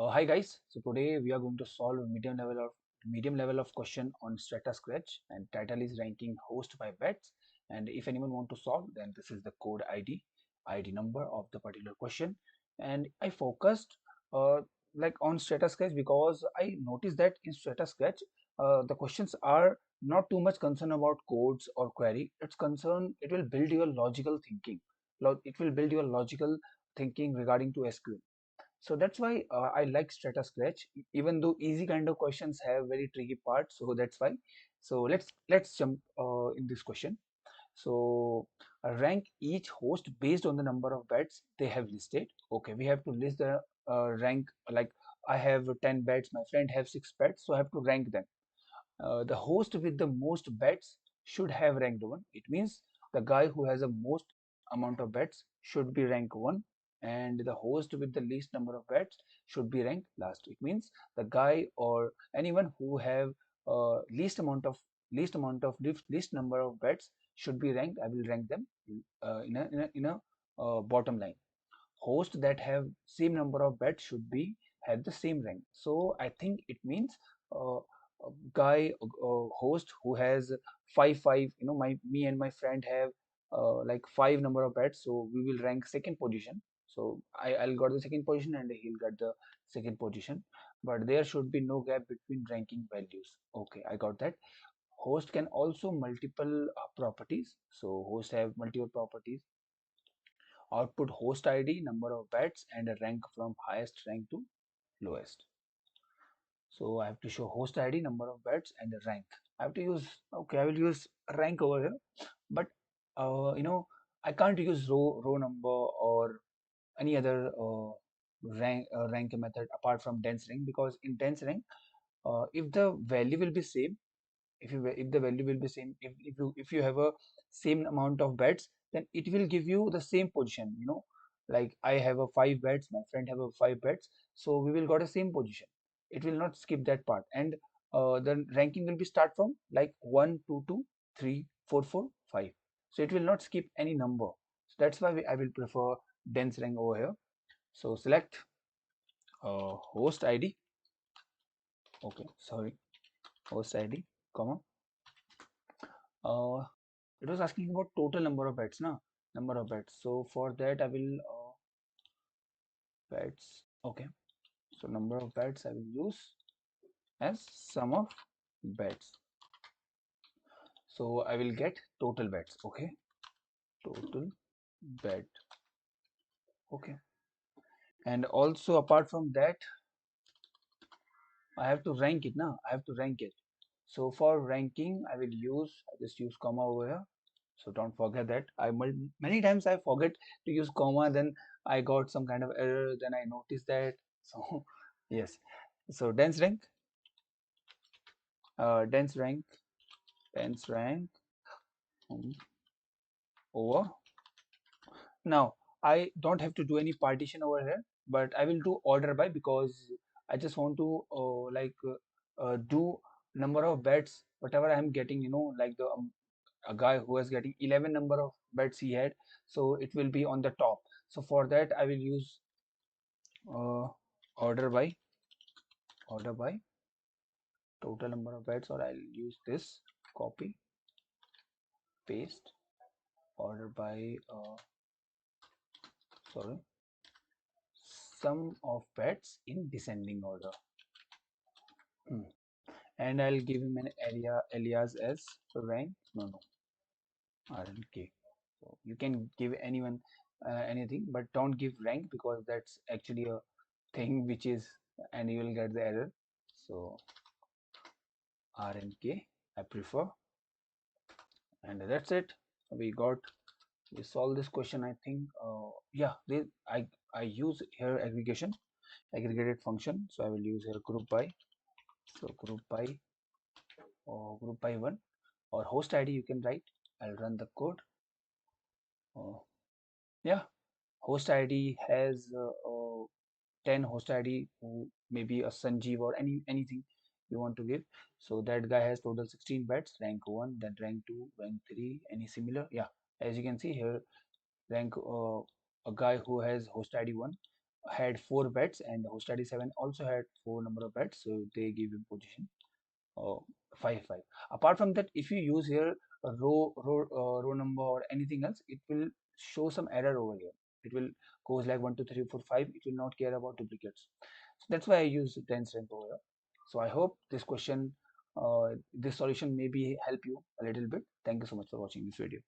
Hi guys, so today we are going to solve a medium level of question on Strata Scratch, and title is ranking host by bets. And if anyone want to solve, then this is the code ID number of the particular question. And I focused uh, like on Strata Scratch because I noticed that in Strata Scratch the questions are not too much concerned about codes or query. It will build your logical thinking. It will build your logical thinking regarding to SQL. So that's why I like Strata Scratch, even though easy kind of questions have very tricky parts. So that's why. So let's jump in this question. So rank each host based on the number of bets they have listed. Okay, we have to list the rank. Like I have 10 bets, my friend have 6 bets, so I have to rank them. The host with the most bets should have ranked 1. It means the guy who has the most amount of bets should be rank 1, and the host with the least number of bets should be ranked last. It means the guy or anyone who have least number of bets should be ranked. I will rank them in a bottom line. Host that have same number of bets should be have the same rank. So I think it means a guy host who has 5 5, my me and my friend have like 5 number of bets, so we will rank second position. So I'll got the second position and he'll get the second position, but there should be no gap between ranking values. Okay, I got that. Host can also multiple properties, so host have multiple properties. Output host ID, number of bets, and a rank from highest rank to lowest. So I have to show host ID, number of bets, and a rank. I have to use, okay, I will use rank over here, but uh, you know, I can't use row number or any other rank method apart from dense rank, because in dense rank, if the value will be same, if the value will be same, if you have a same amount of bets, then it will give you the same position. Like I have a 5 bets, my friend have a 5 bets, so we will got a same position. It will not skip that part, and the ranking will be start from like 1 2 2 3 4 4 5. So it will not skip any number. So that's why I will prefer dense rank over here. So select host id. Okay, sorry, host id, comma. uh, It was asking about total number of bets, na? Number of bets. So for that, I will bets. Okay. So number of bets I will use as sum of bets. So I will get total bets. Okay. Total bet. Okay. And also apart from that, I have to rank it now. I have to rank it. So for ranking, I just use comma over here. So don't forget that. Many times I forget to use comma, then I got some kind of error, then I noticed that. So yes. So dense rank, dense rank um, over. Now I don't have to do any partition over here, but I will do order by, because I just want to do number of bets whatever I am getting. Like the a guy who is getting 11 number of bets he had, so it will be on the top. So for that I will use uh, order by order by total number of bets, or I'll use this copy paste order by sorry, sum of bets in descending order. Hmm. And I'll give him an alias as rank, no, RNK. So you can give anyone anything, but don't give rank, because that's actually a thing which is, and you will get the error. So RNK I prefer, and that's it. We got we solve this question, I think. Yeah, I use here aggregated function. So I will use here group by. So group by or group by 1, or host ID you can write. I'll run the code. uh, yeah, host ID has 10 host ID, who maybe a Sanjeev or anything you want to give. So that guy has total 16 bets, rank 1, then rank 2, rank 3, any similar. Yeah, as you can see here, rank a guy who has host ID 1, had four beds and host ID 7 also had four number of beds, so they give him position uh, 5 5. Apart from that, if you use here a row number or anything else, it will show some error over here. It will goes like 1 2 3 4 5. It will not care about duplicates. So that's why I use dense rank over here. So I hope this question, this solution maybe help you a little bit. Thank you so much for watching this video.